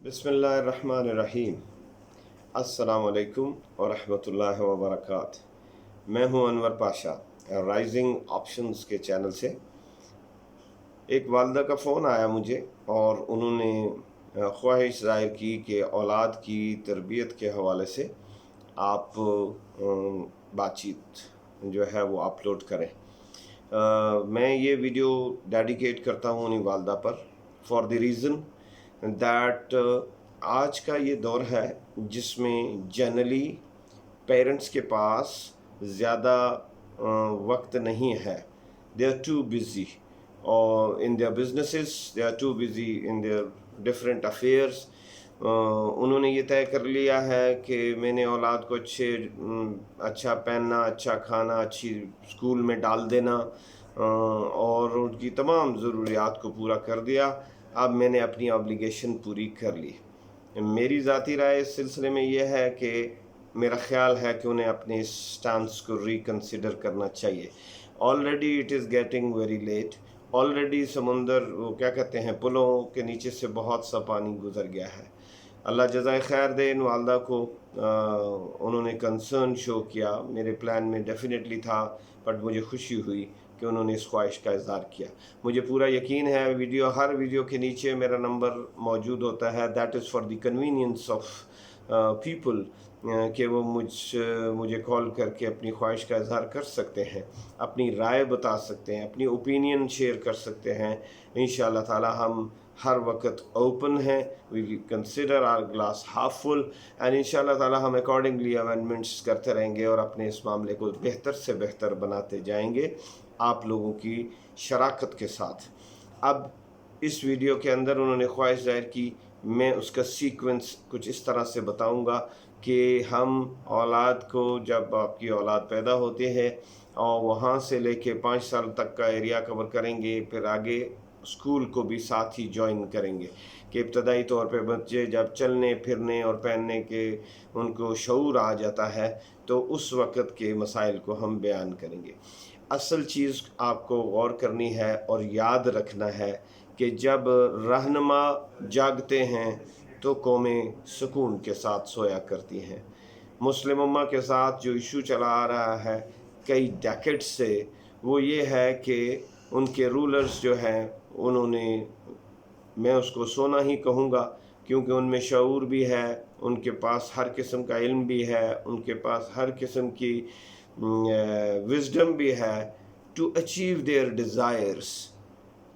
बिस्मिल्लाहिर्रहमानिर्रहीम। अस्सलाम वालेकुम व रहमतुल्लाहि व बरकातहू। मैं हूं अनवर पाशा, राइजिंग ऑप्शंस के चैनल से। एक वालदा का फ़ोन आया मुझे और उन्होंने ख्वाहिश ज़ाहिर की कि औलाद की तरबियत के हवाले से आप बातचीत जो है वो अपलोड करें। मैं ये वीडियो डेडिकेट करता हूँ उन्हीं वालदा पर, फॉर द रीज़न दैट आज का ये दौर है जिसमें जनरली पेरेंट्स के पास ज़्यादा वक्त नहीं है। दे आर टू बिज़ी और in their businesses, they are too busy in their different affairs. उन्होंने ये तय कर लिया है कि मैंने औलाद को अच्छा पहनना, अच्छा खाना, अच्छी स्कूल में डाल देना और उनकी तमाम ज़रूरियात को पूरा कर दिया। अब मैंने अपनी ऑब्लिगेशन पूरी कर ली। मेरी ज़ाती राय इस सिलसिले में यह है कि मेरा ख़्याल है कि उन्हें अपने इस स्टांस को रिकन्सिडर करना चाहिए। Already it is getting very late. Already समुंदर, वो क्या कहते हैं, पुलों के नीचे से बहुत सा पानी गुज़र गया है। अल्लाह जज़ाए खैर दे इन वालदा को। उन्होंने कंसर्न शो किया। मेरे प्लान में डेफिनेटली था, बट मुझे खुशी हुई कि उन्होंने इस ख्वाहिश का इज़हार किया। मुझे पूरा यकीन है हर वीडियो के नीचे मेरा नंबर मौजूद होता है। That is for the convenience of people कि वो मुझे कॉल करके अपनी ख्वाहिश का इज़हार कर सकते हैं, अपनी राय बता सकते हैं, अपनी ओपिनियन शेयर कर सकते हैं। इंशाअल्लाह ताला हम हर वक्त ओपन हैं। We consider our glass half full and इंशाअल्लाह ताला हम अकॉर्डिंगली अमेंडमेंट्स करते रहेंगे और अपने इस मामले को बेहतर से बेहतर बनाते जाएंगे आप लोगों की शराकत के साथ। अब इस वीडियो के अंदर उन्होंने ख्वाहिश ज़ाहिर की, मैं उसका सीक्वेंस कुछ इस तरह से बताऊंगा कि हम औलाद को, जब आपकी औलाद पैदा होती है और वहाँ से लेके 5 साल तक का एरिया कवर करेंगे, फिर आगे स्कूल को भी साथ ही ज्वाइन करेंगे कि इब्तदाई तौर पे बच्चे जब चलने फिरने और पहनने के उनको शऊर आ जाता है तो उस वक़्त के मसाइल को हम बयान करेंगे। असल चीज़ आपको गौर करनी है और याद रखना है कि जब रहनुमा जागते हैं तो कौमें सुकून के साथ सोया करती हैं। मुस्लिम उम्मा के साथ जो इशू चला आ रहा है कई डेकेड्स से, वो ये है कि उनके रूलर्स जो हैं उन्होंने, मैं उसको सोना ही कहूँगा क्योंकि उनमें शऊर भी है, उनके पास हर किस्म का इल्म भी है, उनके पास हर किस्म की विजडम भी है टू अचीव देयर डिज़ायर्स।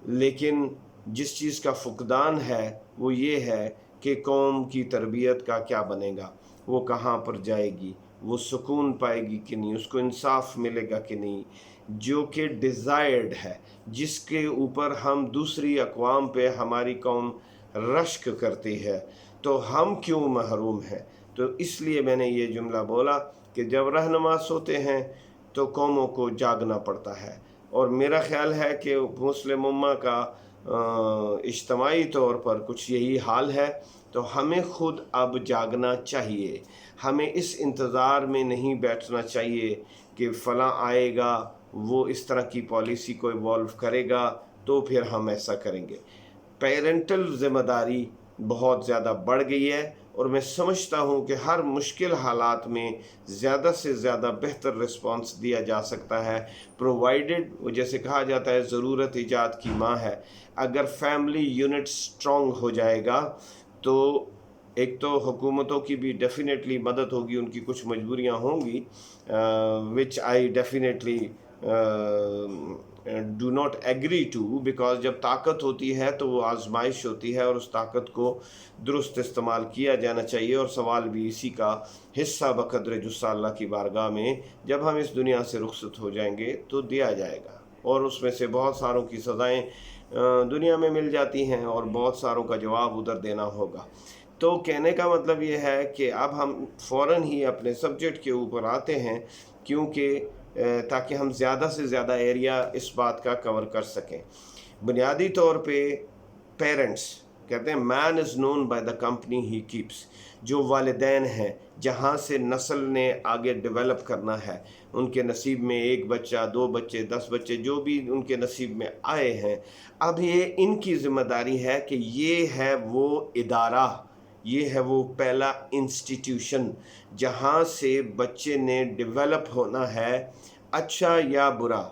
लेकिन जिस चीज़ का फुकदान है वो ये है कि कौम की तरबियत का क्या बनेगा, वो कहाँ पर जाएगी, वो सुकून पाएगी कि नहीं, उसको इंसाफ मिलेगा कि नहीं, जो कि डिज़ायर्ड है, जिसके ऊपर हम दूसरी अक़वाम पे हमारी कौम रश्क करती है, तो हम क्यों महरूम हैं। तो इसलिए मैंने ये जुमला बोला कि जब रहनुमा सोते हैं तो कौमों को जागना पड़ता है। और मेरा ख़्याल है कि मुस्लिम उम्मा का इज्तमाई तौर पर कुछ यही हाल है। तो हमें ख़ुद अब जागना चाहिए। हमें इस इंतज़ार में नहीं बैठना चाहिए कि फ़लाँ आएगा, वो इस तरह की पॉलिसी को इवॉल्व करेगा तो फिर हम ऐसा करेंगे। पेरेंटल ज़िम्मेदारी बहुत ज़्यादा बढ़ गई है और मैं समझता हूँ कि हर मुश्किल हालात में ज़्यादा से ज़्यादा बेहतर रिस्पांस दिया जा सकता है, प्रोवाइडेड, जैसे कहा जाता है ज़रूरत ईजाद की माँ है। अगर फैमिली यूनिट स्ट्रॉन्ग हो जाएगा तो एक तो हुकूमतों की भी डेफिनेटली मदद होगी, उनकी कुछ मजबूरियाँ होंगी which I definitely do not agree to, because जब ताकत होती है तो वो आजमाइश होती है और उस ताकत को दुरुस्त इस्तेमाल किया जाना चाहिए। और सवाल भी इसी का हिस्सा बक़द्र जुस्सा अल्लाह की बारगाह में जब हम इस दुनिया से रुखसत हो जाएंगे तो दिया जाएगा। और उसमें से बहुत सारों की सज़ाएँ दुनिया में मिल जाती हैं और बहुत सारों का जवाब उधर देना होगा। तो कहने का मतलब ये है कि अब हम फ़ौरन ही अपने सब्जेक्ट के ऊपर आते हैं, क्योंकि ताकि हम ज़्यादा से ज़्यादा एरिया इस बात का कवर कर सकें। बुनियादी तौर पे पेरेंट्स कहते हैं man is known by the company he keeps. जो वालिदैन हैं, जहाँ से नस्ल ने आगे डेवलप करना है, उनके नसीब में 1 बच्चा, 2 बच्चे, 10 बच्चे, जो भी उनके नसीब में आए हैं, अब ये इनकी ज़िम्मेदारी है कि ये है वो इदारा یہ ہے وہ پہلا انسٹیٹیوشن جہاں سے بچے نے ڈیولپ ہونا ہے، اچھا یا برا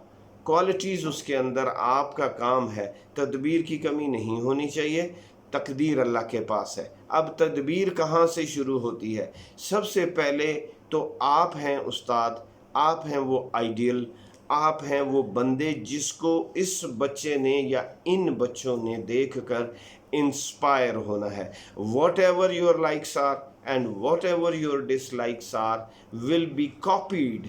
کوالٹیز اس کے اندر آپ کا کام ہے۔ تدبیر کی کمی نہیں ہونی چاہیے، تقدیر اللہ کے پاس ہے۔ اب تدبیر کہاں سے شروع ہوتی ہے؟ سب سے پہلے تو آپ ہیں استاد، آپ ہیں وہ آئیڈیل، آپ ہیں وہ بندے جس کو اس بچے نے یا ان بچوں نے دیکھ کر انسپائر ہونا ہے۔ Whatever your likes are and whatever your dislikes are will be copied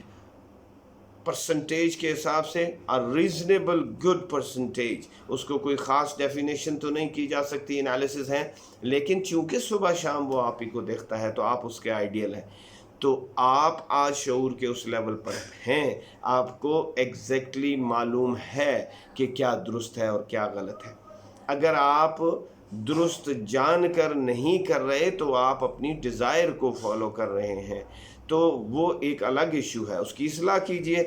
percentage کے حساب سے، ریزنیبل گڈ پرسنٹیج، اس کو کوئی خاص ڈیفینیشن تو نہیں کی جا سکتی، انالیسز ہیں، لیکن چونکہ صبح شام وہ آپ ہی کو دیکھتا ہے تو آپ اس کے آئیڈیل ہیں۔ تو آپ آج شعور کے اس لیول پر ہیں، آپ کو ایگزیکٹلی معلوم ہے کہ کیا درست ہے اور کیا غلط ہے۔ اگر آپ درست جان کر نہیں کر رہے تو آپ اپنی ڈیزائر کو فالو کر رہے ہیں، تو وہ ایک الگ ایشو ہے، اس کی اصلاح کیجئے۔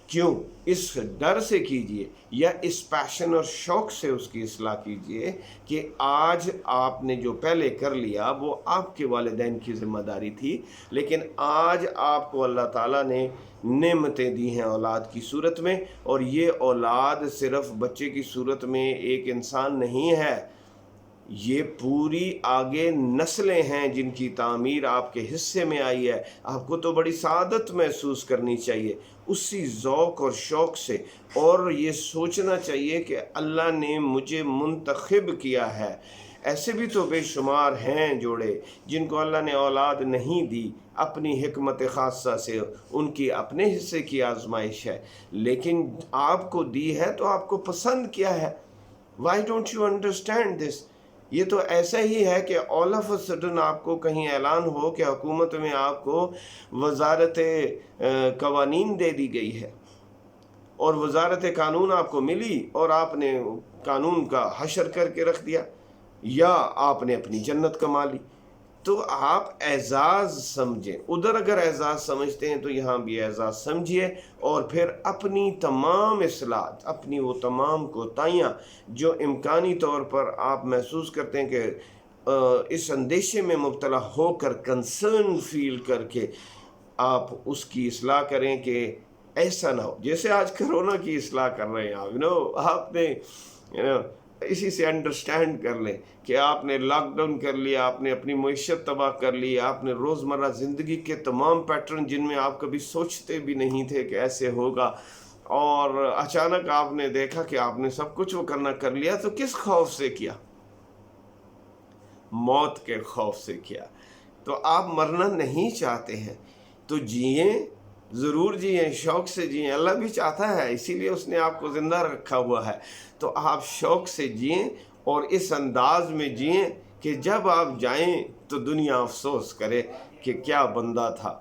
کیوں؟ اس ڈر سے کیجئے یا اس پیشن اور شوق سے اس کی اصلاح کیجئے کہ آج آپ نے جو پہلے کر لیا وہ آپ کے والدین کی ذمہ داری تھی، لیکن آج آپ کو اللہ تعالیٰ نے نعمتیں دی ہیں اولاد کی صورت میں، اور یہ اولاد صرف بچے کی صورت میں ایک انسان نہیں ہے، یہ پوری آگے نسلیں ہیں جن کی تعمیر آپ کے حصے میں آئی ہے۔ آپ کو تو بڑی سعادت محسوس کرنی چاہیے اسی ذوق اور شوق سے، اور یہ سوچنا چاہیے کہ اللہ نے مجھے منتخب کیا ہے۔ ایسے بھی تو بے شمار ہیں جوڑے جن کو اللہ نے اولاد نہیں دی، اپنی حکمت خاصہ سے ان کی اپنے حصے کی آزمائش ہے، لیکن آپ کو دی ہے تو آپ کو پسند کیا ہے۔ Why don't you understand this؟ یہ تو ایسا ہی ہے کہ all of a sudden آپ کو کہیں اعلان ہو کہ حکومت میں آپ کو وزارت قوانین دے دی گئی ہے، اور وزارت قانون آپ کو ملی اور آپ نے قانون کا حشر کر کے رکھ دیا، یا آپ نے اپنی جنت کما لی، تو آپ اعزاز سمجھیں۔ ادھر اگر اعزاز سمجھتے ہیں تو یہاں بھی اعزاز سمجھیے، اور پھر اپنی تمام اصلاحات، اپنی وہ تمام کوتاہیاں جو امکانی طور پر آپ محسوس کرتے ہیں کہ اس اندیشے میں مبتلا ہو کر، کنسرن فیل کر کے آپ اس کی اصلاح کریں کہ ایسا نہ ہو جیسے آج کرونا کی اصلاح کر رہے ہیں آپ نے اسی سے انڈرسٹینڈ کر لیں کہ آپ نے لاک ڈاؤن کر لیا، آپ نے اپنی معیشت تباہ کر لی، آپ نے روزمرہ زندگی کے تمام پیٹرن جن میں آپ کبھی سوچتے بھی نہیں تھے کہ ایسے ہوگا، اور اچانک آپ نے دیکھا کہ آپ نے سب کچھ وہ کرنا کر لیا، تو کس خوف سے کیا؟ موت کے خوف سے کیا۔ تو آپ مرنا نہیں چاہتے ہیں تو جئیں، ضرور جئیں، شوق سے جئیں، اللہ بھی چاہتا ہے، اسی لیے اس نے آپ کو زندہ رکھا ہوا ہے، تو آپ شوق سے جئیں اور اس انداز میں جئیں کہ جب آپ جائیں تو دنیا افسوس کرے کہ کیا بندہ تھا،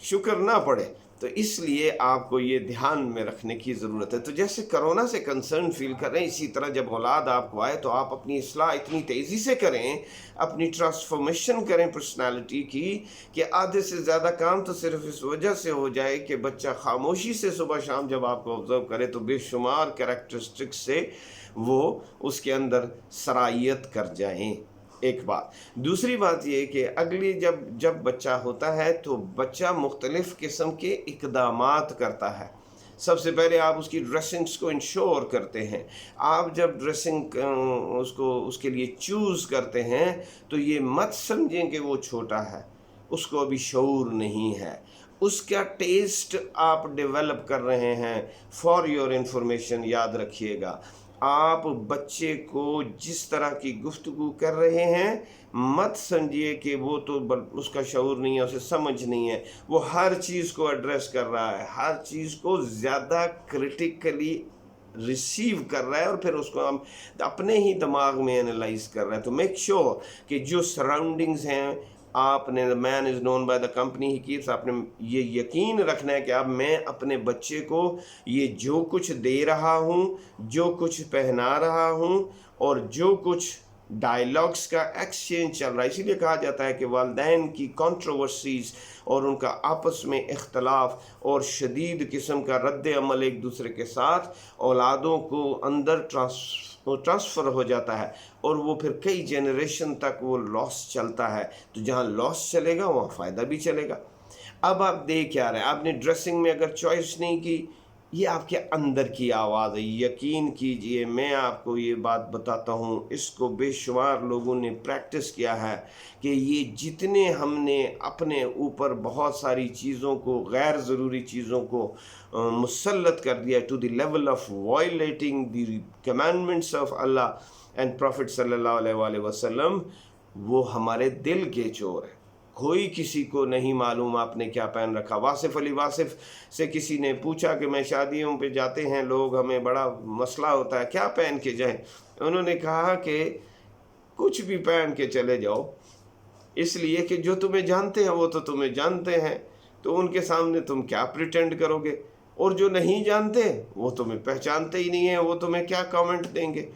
شکر نہ پڑے۔ تو اس لیے آپ کو یہ دھیان میں رکھنے کی ضرورت ہے۔ تو جیسے کرونا سے کنسرن فیل کر رہے ہیں، اسی طرح جب اولاد آپ کو آئے تو آپ اپنی اصلاح اتنی تیزی سے کریں، اپنی ٹرانسفارمیشن کریں پرسنالٹی کی، کہ آدھے سے زیادہ کام تو صرف اس وجہ سے ہو جائے کہ بچہ خاموشی سے صبح شام جب آپ کو آبزرو کرے تو بے شمار کریکٹرسٹکس سے وہ اس کے اندر سرائیت کر جائیں۔ ایک بات، دوسری بات یہ کہ اگلی جب بچہ ہوتا ہے تو بچہ مختلف قسم کے اقدامات کرتا ہے۔ سب سے پہلے آپ اس کی ڈریسنگز کو انشور کرتے ہیں۔ آپ جب ڈریسنگ اس کے لیے چوز کرتے ہیں تو یہ مت سمجھیں کہ وہ چھوٹا ہے، اس کو ابھی شعور نہیں ہے، اس کا ٹیسٹ آپ ڈیولپ کر رہے ہیں۔ فار یور انفارمیشن یاد رکھیے گا، آپ بچے کو جس طرح کی گفتگو کر رہے ہیں مت سمجھیے کہ وہ تو اس کا شعور نہیں ہے، اسے سمجھ نہیں ہے، وہ ہر چیز کو ایڈریس کر رہا ہے، ہر چیز کو زیادہ کریٹیکلی ریسیو کر رہا ہے، اور پھر اس کو ہم اپنے ہی دماغ میں انالائز کر رہے ہیں۔ تو میک شیور کہ جو سراؤنڈنگز ہیں، آپ نے man is known by the company he keeps, آپ نے یہ یقین رکھنا ہے کہ اب میں اپنے بچے کو یہ جو کچھ دے رہا ہوں، جو کچھ پہنا رہا ہوں، اور جو کچھ ڈائلاگس کا ایکسچینج چل رہا ہے۔ اسی لیے کہا جاتا ہے کہ والدین کی کنٹروورسیز اور ان کا آپس میں اختلاف اور شدید قسم کا رد عمل ایک دوسرے کے ساتھ اولادوں کو اندر وہ ٹرانسفر ہو جاتا ہے اور وہ پھر کئی جنریشن تک وہ لاس چلتا ہے. تو جہاں لاس چلے گا وہاں فائدہ بھی چلے گا. اب آپ دیکھ کیا رہے ہیں، آپ نے ڈریسنگ میں اگر چوائس نہیں کی، یہ آپ کے اندر کی آواز ہے. یقین کیجئے میں آپ کو یہ بات بتاتا ہوں، اس کو بے شمار لوگوں نے پریکٹس کیا ہے کہ یہ جتنے ہم نے اپنے اوپر بہت ساری چیزوں کو، غیر ضروری چیزوں کو مسلط کر دیا to the level of violating the commandments of اللہ اینڈ پروفٹ صلی اللہ علیہ وآلہ وسلم، وہ ہمارے دل کے چور ہیں. کوئی کسی کو نہیں معلوم آپ نے کیا پہن رکھا. واصف علی واصف سے کسی نے پوچھا کہ میں شادیوں پہ جاتے ہیں لوگ، ہمیں بڑا مسئلہ ہوتا ہے، کیا پہن کے جائیں؟ انہوں نے کہا کہ کچھ بھی پہن کے چلے جاؤ، اس لیے کہ جو تمہیں جانتے ہیں وہ تو تمہیں جانتے ہیں، تو ان کے سامنے تم کیا پریٹینڈ کرو گے، اور جو نہیں جانتے وہ تمہیں پہچانتے ہی نہیں ہیں، وہ تمہیں کیا کامنٹ دیں گے.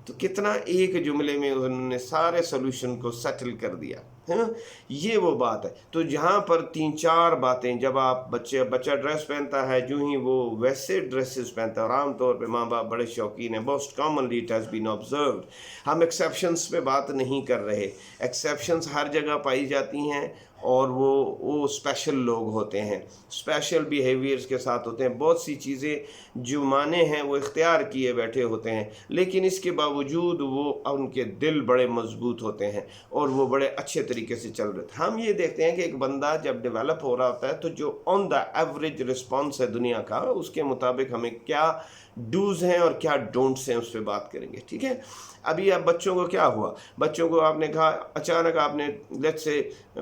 تو کتنا ایک جملے میں انہوں نے سارے سلوشن کو سیٹل کر دیا ہے نا. یہ وہ بات ہے. تو جہاں پر 3-4 باتیں، جب آپ بچہ ڈریس پہنتا ہے، جو ہی وہ ویسے ڈریسز پہنتا ہے، اور عام طور پہ ماں باپ بڑے شوقین ہیں، most commonly it has been observed. ہم ایکسیپشنس پہ بات نہیں کر رہے، ایکسیپشنس ہر جگہ پائی جاتی ہیں، اور وہ اسپیشل لوگ ہوتے ہیں، اسپیشل بیہیویئرس کے ساتھ ہوتے ہیں، بہت سی چیزیں جو مانے ہیں وہ اختیار کیے بیٹھے ہوتے ہیں، لیکن اس کے باوجود وہ ان کے دل بڑے مضبوط ہوتے ہیں اور وہ بڑے اچھے طریقے سے چل رہے تھے. ہم یہ دیکھتے ہیں کہ ایک بندہ جب ڈیولپ ہو رہا ہوتا ہے تو جو آن دا ایوریج رسپانس ہے دنیا کا، اس کے مطابق ہمیں کیا ڈوز ہیں اور کیا ڈونٹس ہیں اس پہ بات کریں گے. ٹھیک ہے. ابھی اب بچوں کو کیا ہوا، بچوں کو آپ نے کہا اچانک آپ نے لیٹس سے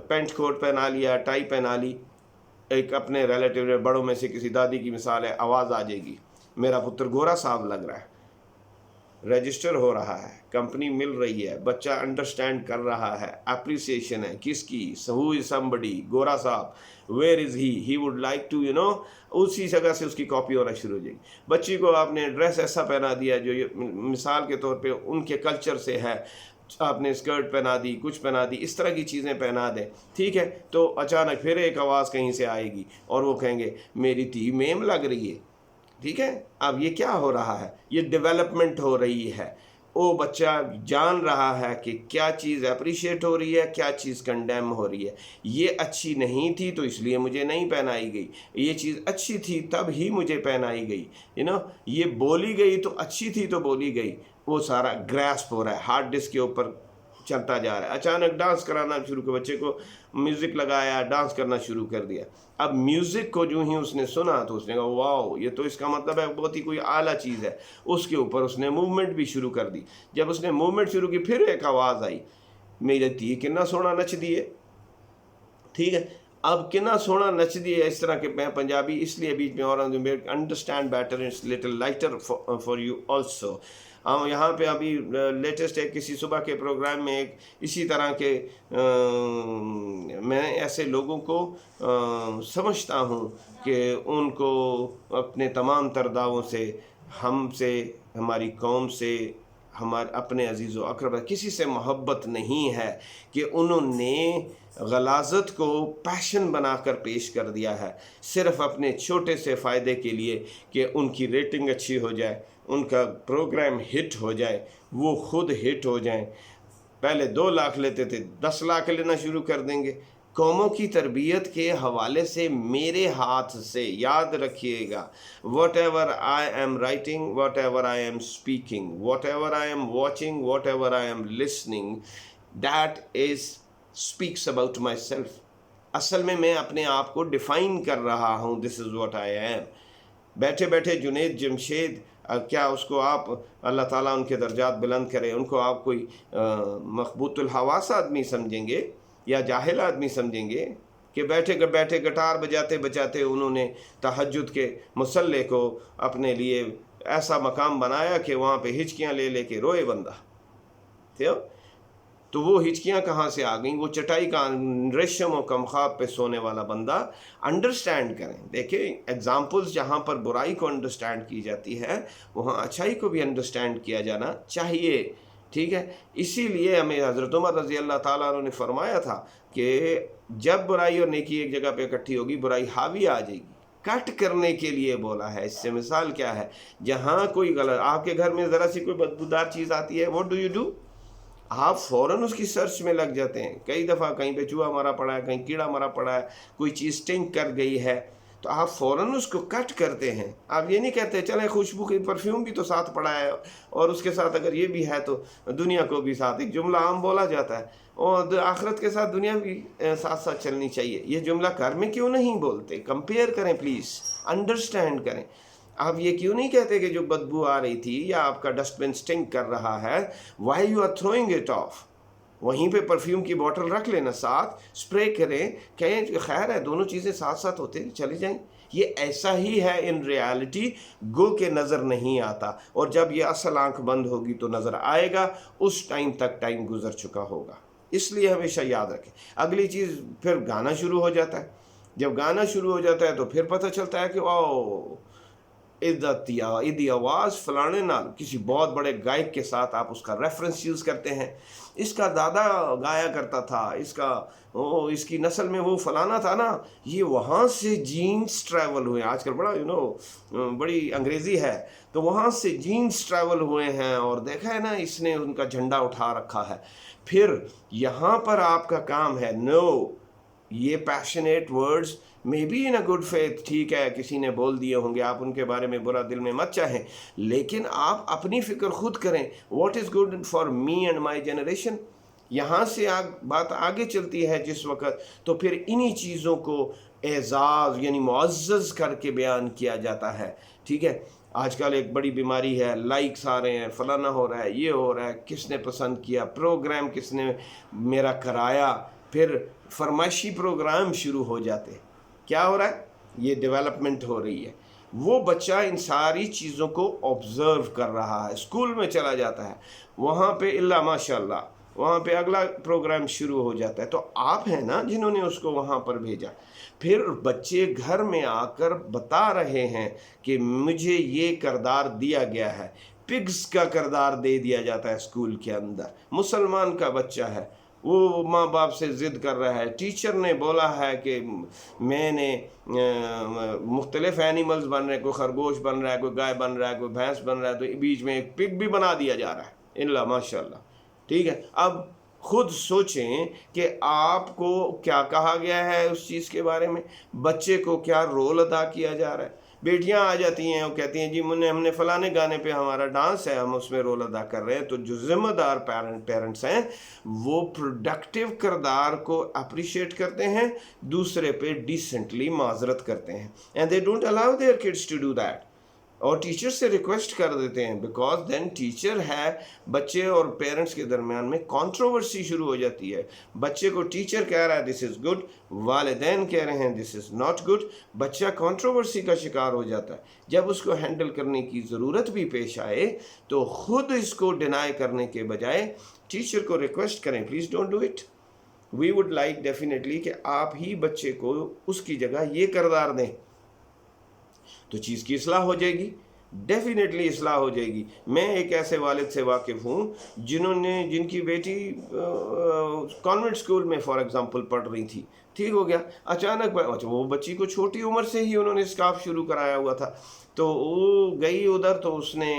پینٹ کوٹ پہنا لیا، ٹائی پہنا لی، ایک اپنے ریلیٹیو نے، بڑوں میں سے کسی دادی کی مثال ہے، آواز آ جائے گی میرا پتر گورا صاحب لگ رہا ہے، رجسٹر ہو رہا ہے، کمپنی مل رہی ہے، بچہ انڈرسٹینڈ کر رہا ہے، اپریسیشن ہے کس کی، ہو از somebody، گورا صاحب، where is he would like to اسی جگہ سے اس کی کاپی ہونا شروع ہو جائے گی. بچی کو آپ نے ڈریس ایسا پہنا دیا جو مثال کے طور پہ ان کے کلچر سے ہے، آپ نے اسکرٹ پہنا دی، کچھ پہنا دی، اس طرح کی چیزیں پہنا دیں. ٹھیک ہے. تو اچانک پھر ایک آواز کہیں سے آئے گی اور وہ کہیں گے میری تھی میم لگ رہی ہے. ٹھیک ہے. اب یہ کیا ہو رہا ہے، یہ ڈیولپمنٹ ہو رہی ہے. وہ بچہ جان رہا ہے کہ کیا چیز اپریشیٹ ہو رہی ہے، کیا چیز کنڈیم ہو رہی ہے. یہ اچھی نہیں تھی تو اس لیے مجھے نہیں پہنائی گئی، یہ چیز اچھی تھی تب ہی مجھے پہنائی گئی. یہ بولی گئی تو اچھی تھی تو بولی گئی. وہ سارا گراسپ ہو رہا ہے، ہارڈ ڈسک کے اوپر چلتا جا رہا ہے. اچانک ڈانس کرانا شروع کر، بچے کو میوزک لگایا، ڈانس کرنا شروع کر دیا. اب میوزک کو جو ہی اس نے سنا تو اس نے کہا واو، یہ تو اس کا مطلب ہے بہت ہی کوئی اعلیٰ چیز ہے. اس کے اوپر اس نے موومنٹ بھی شروع کر دی. جب اس نے موومنٹ شروع کی پھر ایک آواز آئی، میری تھی کنا سونا نچ دیے. ٹھیک ہے. اب کنا سونا نچ دیے، اس طرح کے میں پنجابی اس لیے بیچ میں اور understand better, it's little lighter for you also. ہم یہاں پہ ابھی لیٹسٹ ایک کسی صبح کے پروگرام میں ایک اسی طرح کے میں ایسے لوگوں کو سمجھتا ہوں کہ ان کو اپنے تمام تر دعووں سے، ہم سے، ہماری قوم سے، ہمارے اپنے عزیز و اقربا، کسی سے محبت نہیں ہے کہ انہوں نے غلاظت کو پیشن بنا کر پیش کر دیا ہے، صرف اپنے چھوٹے سے فائدے کے لیے کہ ان کی ریٹنگ اچھی ہو جائے، ان کا پروگرام ہٹ ہو جائے، وہ خود ہٹ ہو جائیں. پہلے 2 لاکھ لیتے تھے، 10 لاکھ لینا شروع کر دیں گے. قوموں کی تربیت کے حوالے سے میرے ہاتھ سے یاد رکھیے گا، whatever I am writing, whatever I am speaking, whatever I am watching, whatever I am listening, that is speaks about myself. اصل میں اپنے آپ کو ڈیفائن کر رہا ہوں، دس از واٹ آئی ایم. بیٹھے بیٹھے جنید جمشید، کیا اس کو آپ، اللہ تعالیٰ ان کے درجات بلند کرے، ان کو آپ کوئی مخبوط الحواس آدمی سمجھیں گے یا جاہل آدمی سمجھیں گے کہ بیٹھے بیٹھے گٹار بجاتے بجاتے انہوں نے تہجد کے مصلے کو اپنے لیے ایسا مقام بنایا کہ وہاں پہ ہچکیاں لے لے کے روئے بندہ. تو وہ ہچکیاں کہاں سے آ گئیں؟ وہ چٹائی کا ریشم و کمخاب پہ سونے والا بندہ. انڈرسٹینڈ کریں. دیکھیں ایگزامپلز جہاں پر برائی کو انڈرسٹینڈ کی جاتی ہے وہاں اچھائی کو بھی انڈرسٹینڈ کیا جانا چاہیے. ٹھیک ہے. اسی لیے ہمیں حضرت عمر رضی اللہ تعالیٰ عنہ نے فرمایا تھا کہ جب برائی اور نیکی ایک جگہ پہ اکٹھی ہوگی، برائی حاوی آ جائے گی. कट करने के लिए बोला है। इससे मिसाल क्या है, जहाँ कोई गलत, आपके घर में ज़रा सी कोई बदबूदार चीज़ आती है, व्हाट डू यू डू, आप फ़ौरन उसकी सर्च में लग जाते हैं। कई दफ़ा कहीं पे चूहा मरा पड़ा है, कहीं कीड़ा मरा पड़ा है, कोई चीज़ स्टिंक कर गई है, तो आप फ़ौरन उसको कट करते हैं। आप ये नहीं कहते चलें खुशबू की परफ्यूम भी तो साथ पड़ा है और उसके साथ अगर ये भी है तो दुनिया को भी साथ। एक जुमला आम बोला जाता है, और आखिरत के साथ दुनिया भी साथ साथ चलनी चाहिए। ये जुमला घर में क्यों नहीं बोलते? कंपेयर करें प्लीज़, अंडरस्टैंड करें। आप ये क्यों नहीं कहते कि जो बदबू आ रही थी या आपका डस्टबिन स्टिंक कर रहा है, why you are throwing it off, वहीं पे परफ्यूम की बोतल रख लेना, साथ स्प्रे करें, कहें खैर है, दोनों चीज़ें साथ साथ होते चली जाएं। ये ऐसा ही है इन रियलिटी, गो के नज़र नहीं आता, और जब ये असल आंख बंद होगी तो नज़र आएगा, उस टाइम तक टाइम गुजर चुका होगा। इसलिए हमेशा याद रखें। अगली चीज़, फिर गाना शुरू हो जाता है। जब गाना शुरू हो जाता है तो फिर पता चलता है कि ओ इदी आवाज़ फलाने नाल, किसी बहुत बड़े गायक के साथ आप उसका रेफरेंस यूज़ करते हैं, इसका दादा गाया करता था, इसकी नस्ल में वो फलाना था ना, ये वहाँ से जीन्स ट्रैवल हुए। आजकल बड़ा बड़ी अंग्रेज़ी है, तो वहाँ से जीन्स ट्रैवल हुए हैं और देखा है ना, इसने उनका झंडा उठा रखा है। फिर यहाँ पर आपका काम है, नो, ये passionate words may be in a good faith, ठीक है, किसी ने बोल दिए होंगे, आप उनके बारे में बुरा दिल में मत चाहें, लेकिन आप अपनी फ़िक्र खुद करें, what is good for me and my generation. यहाँ से बात आगे चलती है जिस वक्त, तो फिर इन्हीं चीज़ों को एजाज़ यानी मुअज़्ज़ज़ करके बयान किया जाता है। ठीक है, आजकल एक बड़ी बीमारी है, लाइक्स आ रहे हैं, फलाना हो रहा है, ये हो रहा है, किसने पसंद किया, प्रोग्राम किसने मेरा कराया, फिर फरमाइशी प्रोग्राम शुरू हो जाते हैं। क्या हो रहा है? ये डेवलपमेंट हो रही है। वो बच्चा इन सारी चीज़ों को ऑब्ज़र्व कर रहा है, स्कूल में चला जाता है, वहाँ पे इल्ला माशाल्लाह, वहाँ पे अगला प्रोग्राम शुरू हो जाता है। तो आप हैं ना जिन्होंने उसको वहाँ पर भेजा। फिर बच्चे घर में आकर बता रहे हैं कि मुझे ये किरदार दिया गया है, पिग्स का किरदार दे दिया जाता है स्कूल के अंदर। मुसलमान का बच्चा है, वो माँ बाप से ज़िद कर रहा है, टीचर ने बोला है कि मैंने मुख्तलिफ एनिमल्स बन रहे हैं, कोई खरगोश बन रहा है, कोई गाय बन रहा है, कोई भैंस बन रहा है, तो बीच में एक पिग भी बना दिया जा रहा है, इल्ला माशाल्लाह। ठीक है, अब खुद सोचें कि आपको क्या कहा गया है उस चीज़ के बारे में, बच्चे को क्या रोल अदा किया जा रहा है। बेटियां आ जाती हैं और कहती हैं जी हमने फलाने गाने पे हमारा डांस है, हम उसमें रोल अदा कर रहे हैं। तो जो ज़िम्मेदार पेरेंट्स हैं वो प्रोडक्टिव किरदार को अप्रिशिएट करते हैं, दूसरे पे डिसेंटली माजरत करते हैं, and they don't allow their kids to do that. और टीचर से रिक्वेस्ट कर देते हैं, बिकॉज देन टीचर है, बच्चे और पेरेंट्स के दरमियान में कंट्रोवर्सी शुरू हो जाती है। बच्चे को टीचर कह रहा है दिस इज़ गुड, वालिदैन कह रहे हैं दिस इज़ नॉट गुड, बच्चा कंट्रोवर्सी का शिकार हो जाता है। जब उसको हैंडल करने की ज़रूरत भी पेश आए तो ख़ुद इसको डिनाई करने के बजाय टीचर को रिक्वेस्ट करें, please don't do it, we would like definitely कि आप ही बच्चे को उसकी जगह ये किरदार दें, तो चीज़ की इस्लाह हो जाएगी, डेफिनेटली इस्लाह हो जाएगी। मैं एक ऐसे वालिद से वाकिफ़ हूँ जिनकी बेटी कॉन्वेंट स्कूल में फॉर एग्ज़ाम्पल पढ़ रही थी, ठीक हो गया, अचानक अच्छा वो बच्ची को छोटी उम्र से ही उन्होंने स्कार्फ शुरू कराया हुआ था, तो वो गई उधर, तो उसने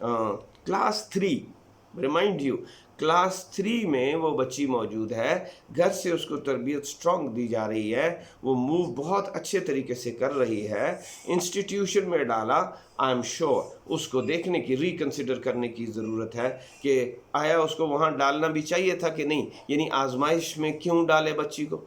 क्लास 3, रिमाइंड यू, क्लास 3 में वो बच्ची मौजूद है, घर से उसको तरबियत स्ट्रॉन्ग दी जा रही है, वो मूव बहुत अच्छे तरीके से कर रही है, इंस्टीट्यूशन में डाला, आई एम श्योर उसको देखने की, रिकन्सिडर करने की ज़रूरत है कि आया उसको वहाँ डालना भी चाहिए था कि नहीं, यानी आजमाइश में क्यों डाले बच्ची को।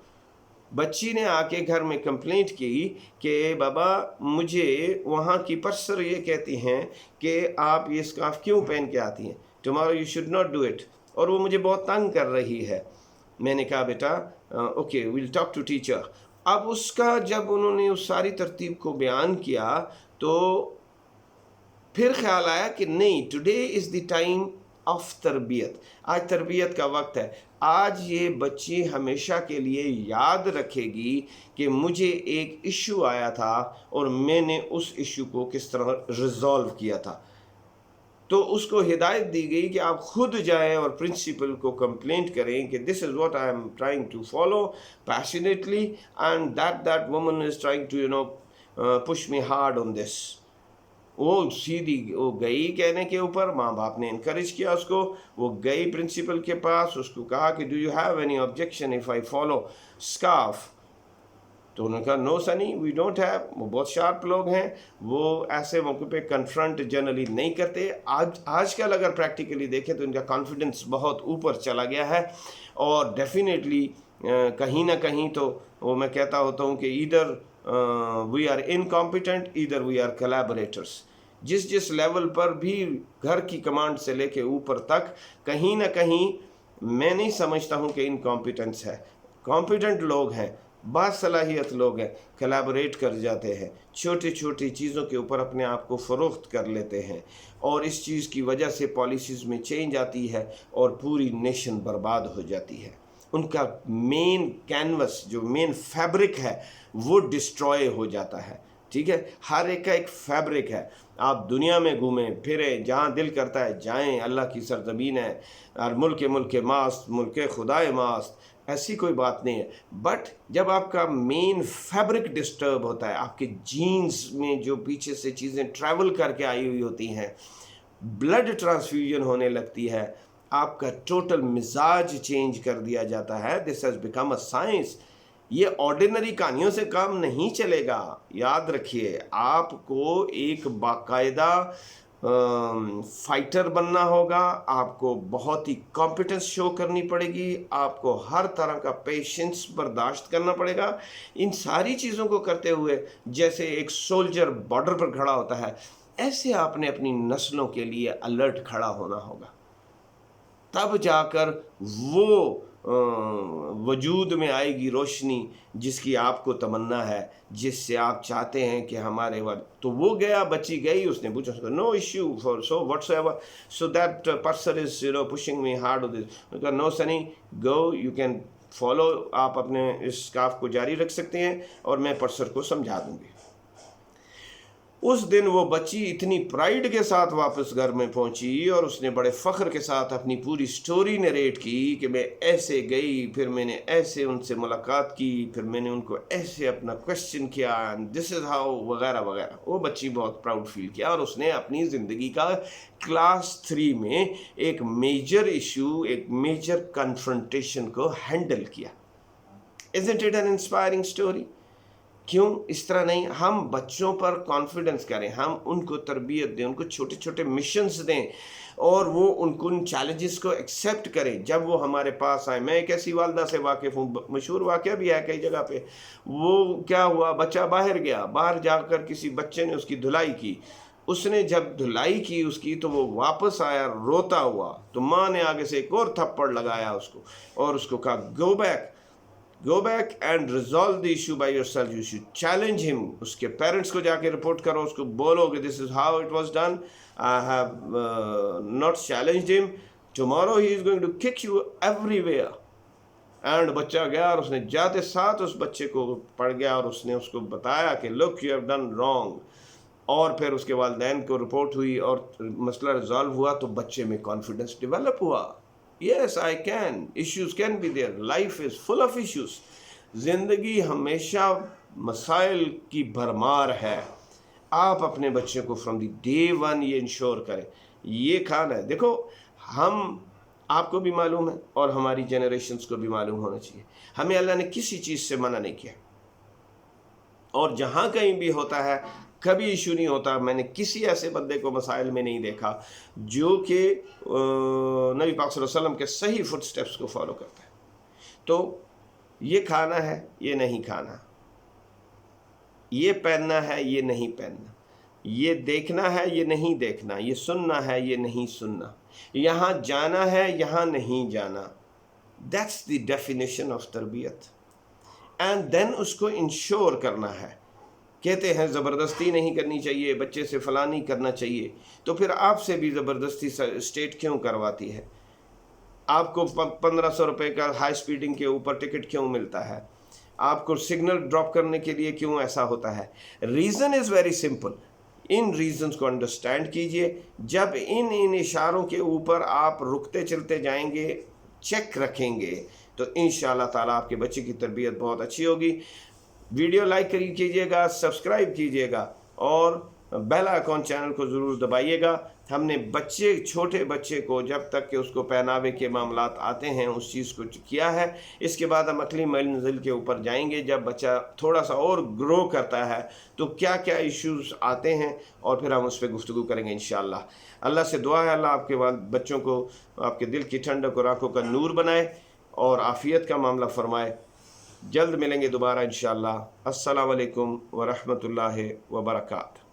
बच्ची ने आके घर में कंप्लेंट की कि बाबा मुझे वहाँ की पर्सर ये कहती हैं कि आप ये स्कार्फ क्यों पहन के आती हैं, tomorrow you should not do it, और वो मुझे बहुत तंग कर रही है। मैंने कहा बेटा okay will talk to teacher. अब उसका जब उन्होंने उस सारी तरतीब को बयान किया तो फिर ख्याल आया कि नहीं, today is the time of तरबियत, आज तरबियत का वक्त है। आज ये बच्ची हमेशा के लिए याद रखेगी कि मुझे एक इशू आया था और मैंने उस इशू को किस तरह रिजॉल्व किया था। तो उसको हिदायत दी गई कि आप खुद जाएं और प्रिंसिपल को कंप्लेंट करें कि this is what I am trying to follow passionately and that woman is trying to push me hard on this. वो सीधी वो गई कहने के ऊपर, माँ बाप ने इनकरेज किया उसको, वो गई प्रिंसिपल के पास, उसको कहा कि do you have any objection if I follow scarf. तो उन्होंने कहा no Sunny we don't have. वो बहुत शार्प लोग हैं, वो ऐसे मौके पे कन्फ्रंट जनरली नहीं करते। आजकल अगर प्रैक्टिकली देखें तो इनका कॉन्फिडेंस बहुत ऊपर चला गया है, और डेफिनेटली कहीं ना कहीं तो वो मैं कहता होता हूँ कि इधर वी आर इनकॉम्पिटेंट, इधर वी आर कोलैबोरेटर्स। जिस जिस लेवल पर भी घर की कमांड से लेके ऊपर तक कहीं ना कहीं मैं नहीं समझता हूँ कि इनकॉम्पिटेंस है। कॉम्पिटेंट लोग हैं, बासलाहियत लोग हैं, कोलैबोरेट कर जाते हैं, छोटी छोटी चीज़ों के ऊपर अपने आप को फ़रोख्त कर लेते हैं, और इस चीज़ की वजह से पॉलिसीज़ में चेंज आती है और पूरी नेशन बर्बाद हो जाती है। उनका मेन कैनवस जो मेन फैब्रिक है वो डिस्ट्रॉय हो जाता है। ठीक है, हर एक का एक फैब्रिक है। आप दुनिया में घूमें फिरें, जहाँ दिल करता है जाएं, अल्लाह की सरजमीन है, और मुल्क मास्त, मुल्क खुदाए मास्त, ऐसी कोई बात नहीं है। बट जब आपका मेन फैब्रिक डिस्टर्ब होता है, आपके जीन्स में जो पीछे से चीज़ें ट्रैवल करके आई हुई होती हैं, ब्लड ट्रांसफ्यूजन होने लगती है, आपका टोटल मिजाज चेंज कर दिया जाता है। This has become a science. ये ऑर्डिनरी कहानियों से काम नहीं चलेगा। याद रखिए, आपको एक बाकायदा फाइटर बनना होगा, आपको बहुत ही कॉम्पिटेंस शो करनी पड़ेगी, आपको हर तरह का पेशेंस बर्दाश्त करना पड़ेगा। इन सारी चीज़ों को करते हुए जैसे एक सोल्जर बॉर्डर पर खड़ा होता है, ऐसे आपने अपनी नस्लों के लिए अलर्ट खड़ा होना होगा। तब जाकर वो वजूद में आएगी रोशनी जिसकी आपको तमन्ना है, जिससे आप चाहते हैं कि हमारे वर्ड। तो वो गया, बच्ची गई, उसने पूछा no issue for so whatsoever, so that person is pushing me hard on this. No Sunny go, you can follow, आप अपने इस स्कार्फ को जारी रख सकते हैं और मैं पर्सन को समझा दूंगी। उस दिन वो बच्ची इतनी प्राइड के साथ वापस घर में पहुंची और उसने बड़े फ़ख्र के साथ अपनी पूरी स्टोरी नरेट की कि मैं ऐसे गई, फिर मैंने ऐसे उनसे मुलाकात की, फिर मैंने उनको ऐसे अपना क्वेश्चन किया, दिस इज़ हाउ वगैरह वगैरह। वो बच्ची बहुत प्राउड फील किया और उसने अपनी ज़िंदगी का क्लास 3 में एक मेजर इशू, एक मेजर कन्फ्रंटेशन को हैंडल किया। Isn't it N inspiring story? क्यों इस तरह नहीं हम बच्चों पर कॉन्फिडेंस करें, हम उनको तरबियत दें, उनको छोटे छोटे मिशंस दें, और वो उनको उन चैलेंजेस को एक्सेप्ट करें जब वो हमारे पास आए। मैं एक ऐसी वालदा से वाकिफ़ हूँ, मशहूर वाक़या भी है कई जगह पे। वो क्या हुआ, बच्चा बाहर गया, बाहर जाकर किसी बच्चे ने उसकी धुलाई की। उसने जब धुलाई की उसकी तो वो वापस आया रोता हुआ, तो माँ ने आगे से एक और थप्पड़ लगाया उसको और उसको कहा go back and resolve the issue by yourself. You should challenge him. उसके पेरेंट्स को जाके रिपोर्ट करो, उसको बोलो कि this is how it was done. I have not challenged him. Tomorrow he is going to kick you everywhere. And बच्चा गया और उसने जाते साथ उस बच्चे को पड़ गया और उसने उसको बताया कि look you have done wrong. और फिर उसके वालिदैन को रिपोर्ट हुई और मसला रिजॉल्व हुआ, तो बच्चे में कॉन्फिडेंस डेवलप हुआ। Yes, I can. Issues can be there. Life is full of issues. ज़िंदगी हमेशा मसाइल की भरमार है। आप अपने बच्चे को फ्रॉम द डे वन ये इंश्योर करें, ये खाना है। देखो, हम आपको भी मालूम है और हमारी जनरेशन्स को भी मालूम होना चाहिए, हमें अल्लाह ने किसी चीज़ से मना नहीं किया, और जहाँ कहीं भी होता है कभी इशू नहीं होता। मैंने किसी ऐसे बंदे को मसाइल में नहीं देखा जो कि नबी पाक सल्लल्लाहु अलैहि वसल्लम के सही फुट स्टेप्स को फॉलो करता है। तो ये खाना है, ये नहीं खाना, ये पहनना है, ये नहीं पहनना, ये देखना है, ये नहीं देखना, ये सुनना है, ये नहीं सुनना, यहाँ जाना है, यहाँ नहीं जाना। दैट्स द डेफिनेशन ऑफ तरबियत। एंड देन उसको इंश्योर करना है। कहते हैं ज़बरदस्ती नहीं करनी चाहिए, बच्चे से फलां नहीं करना चाहिए, तो फिर आपसे भी ज़बरदस्ती स्टेट क्यों करवाती है? आपको 1500 रुपये का हाई स्पीडिंग के ऊपर टिकट क्यों मिलता है? आपको सिग्नल ड्रॉप करने के लिए क्यों ऐसा होता है? Reason is very simple. In reasons को अंडरस्टैंड कीजिए। जब इन इशारों के ऊपर आप रुकते चलते जाएंगे, चेक रखेंगे, तो इंशाअल्लाह ताला आपके बच्चे की तरबियत बहुत अच्छी होगी। वीडियो लाइक कीजिएगा, सब्सक्राइब कीजिएगा और बेल आइकॉन चैनल को ज़रूर दबाइएगा। हमने छोटे बच्चे को जब तक कि उसको पहनावे के मामलात आते हैं उस चीज़ को किया है। इसके बाद हम अगली मंजिल के ऊपर जाएंगे, जब बच्चा थोड़ा सा और ग्रो करता है तो क्या क्या इश्यूज़ आते हैं और फिर हम उस पर गुफ्तगू करेंगे इंशाअल्लाह। अल्लाह से दुआ है अल्लाह आपके बच्चों को आपके दिल की ठंडक और आँखों का नूर बनाए और आफ़ियत का मामला फरमाए। जल्द मिलेंगे दोबारा इंशाअल्लाह। अस्सलाम वालेकुम व रहमतुल्लाहि व बरकातहू।